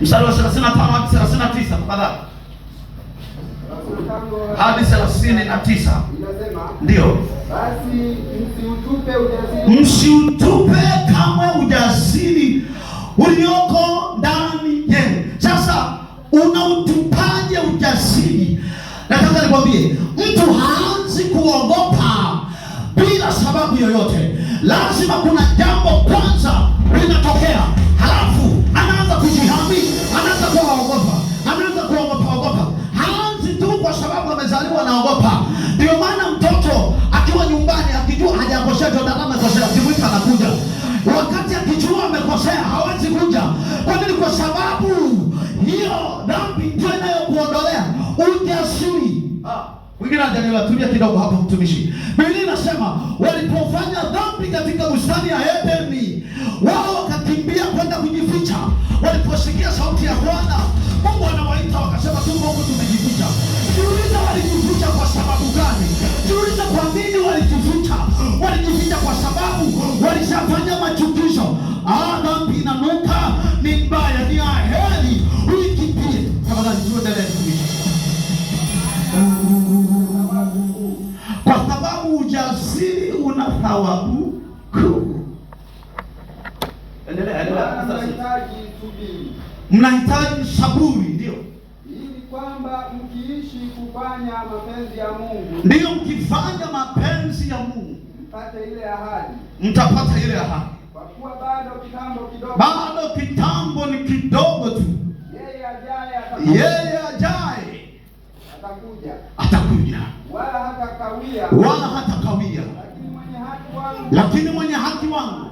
Mstari wa 35 hadi 39 tafadhali. Hadi 39. Ndio. Basi msiutupe ujasiri. Msiutupe kamwe ujasiri ulioko ndani yenu. Sasa unautupaje ujasiri? Nataka nikwambie, mtu haanzi kuogopa bila sababu yoyote. Lazima kuna jambo kwanza linatokea, halafu anaanza kujihami, anaanza kuogopa, anaanza kuogopa. Haanzi tu kwa sababu amezaliwa naogopa. Ndio maana mtoto akiwa nyumbani akijua hajakosea, ndio amekosea, kimwita anakuja. Wakati akijua amekosea hawezi kuja. Kwa nini? Kwa sababu hiyo dhambi ndio inayokuondolea ujasiri. Wengine ananiambia kidogo hapo mtumishi. Biblia inasema walipofanya dhambi katika bustani ya Edeni, wao wakakimbia kwenda kujificha. Waliposikia sauti ya Bwana Mungu anawaita, wakasema tu Mungu, tumejificha. Jiuliza walijificha kwa sababu gani? Jiuliza kwa nini walijificha? Walijificha kwa sababu walishafanya machukizo. Dhambi inanuka, ni mbaya, ni aheri uikimbie. Tafadhali tuendelee kuishi. Kwa sababu ujasiri una thawabu kuu. Endelea. Mnahitaji saburi, ndio. Ili kwamba mkiishi kufanya mapenzi ya Mungu. Ndio, mkifanya mapenzi ya Mungu mpate ile ahadi. Mtapata ile ahadi. Kwa kuwa bado kitambo kidogo. Bado kitambo ni kidogo tu. Yeye ajaye atakuja. Wala hatakawia. Lakini mwenye haki wangu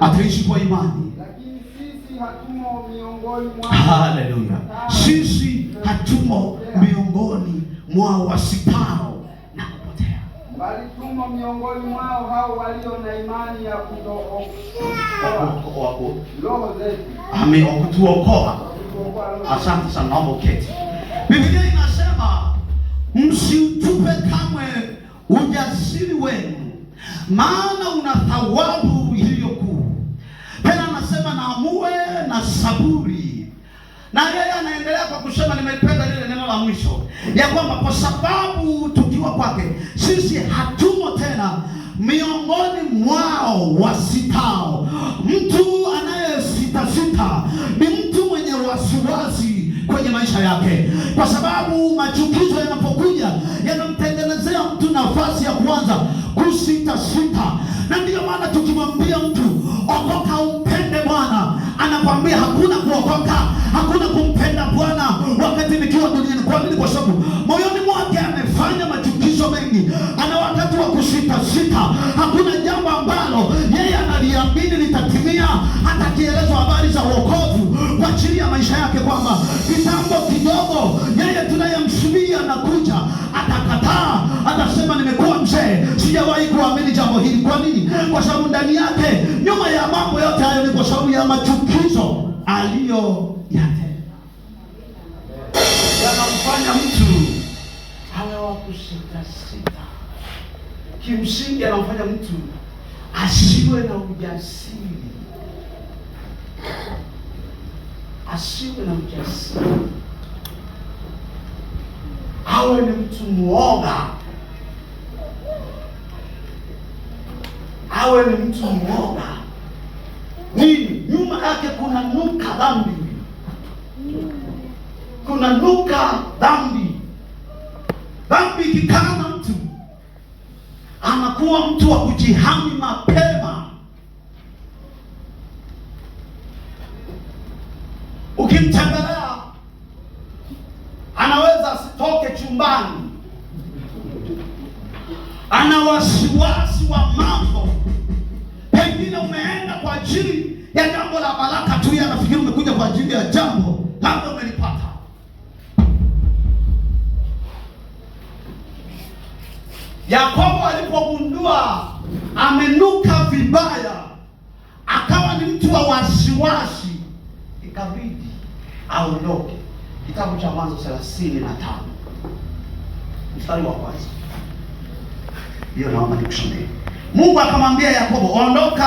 ataishi kwa imani. Lakini sisi hatumo miongoni mwa. Haleluya. Sisi hatumo miongoni mwa wasipao na kupotea, bali tumo miongoni mwao hao walio na imani ya kutuokoa roho zetu. Kutuokoa. Asante sana, naomba uketi. Biblia inasema msiutupe kamwe ujasiri wenu, maana una thawabu iliyo kuu. Tena anasema na muwe na saburi. Na yeye anaendelea kwa kusema, nimependa lile neno la mwisho, ya kwamba kwa sababu tukiwa kwake sisi hatumo tena miongoni mwao wasitao. Mtu anayesitasita ni mtu mwenye wasiwasi kwenye maisha yake, kwa sababu machukizo yanapokuja yanamtengenezea mtu nafasi ya kuanza kusitasita. Na ndiyo maana tukimwambia mtu okoka umpende Bwana, anakwambia hakuna kuokoka, hakuna kumpenda Bwana wakati nikiwa duniani. Kwa nini? Kwa sababu moyoni mwake amefanya machukizo mengi, ana wakati wa kusitasita. Hakuna jambo ambalo yeye analiamini litatimia, hata kielezwa habari za wokovu kwa ajili ya maisha yake, kwamba kitambo kidogo yeye tunayemsubia anakuja, atakataa, atasema nimekuwa mzee, sijawahi kuamini jambo hili. Kwa nini? Kwa sababu ndani yake, nyuma ya mambo yote hayo, ni kwa sababu ya machukizo aliyoyatenda, yanamfanya mtu awe wa kusitasita. Kimsingi anamfanya mtu asiwe na ujasiri, awe ni mtu mwoga, Nini? Nyuma yake kuna nuka dhambi, Dhambi ikikaa na mtu, anakuwa mtu wa kujihami mapema. Ukimtembelea anaweza asitoke chumbani, ana wasiwasi wa mambo. Pengine umeenda kwa ajili ya jambo la baraka tu, anafikiri umekuja kwa ajili ya jambo labda umelipata. Yakobo alipogundua amenuka vibaya, akawa ni mtu wa wasiwasi, ikabidi aondoke. Kitabu cha Mwanzo 35 mstari wa kwanza. Hiyo naomba nikusomee. Mungu akamwambia Yakobo, ondoka